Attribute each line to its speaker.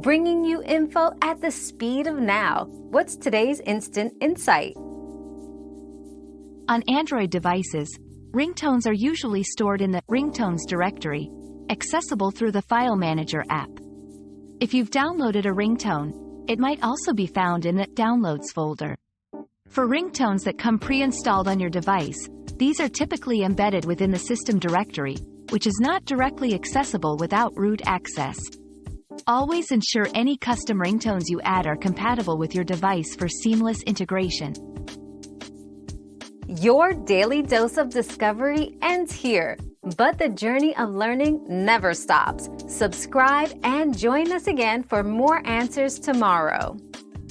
Speaker 1: bringing you info at the speed of now. What's today's instant insight?
Speaker 2: On Android devices, ringtones are usually stored in the Ringtones directory, accessible through the File Manager app. If you've downloaded a ringtone, it might also be found in the Downloads folder. For ringtones that come pre-installed on your device, these are typically embedded within the system directory, which is not directly accessible without root access. Always ensure any custom ringtones you add are compatible with your device for seamless integration.
Speaker 1: Your daily dose of discovery ends here, but the journey of learning never stops. Subscribe and join us again for more answers tomorrow.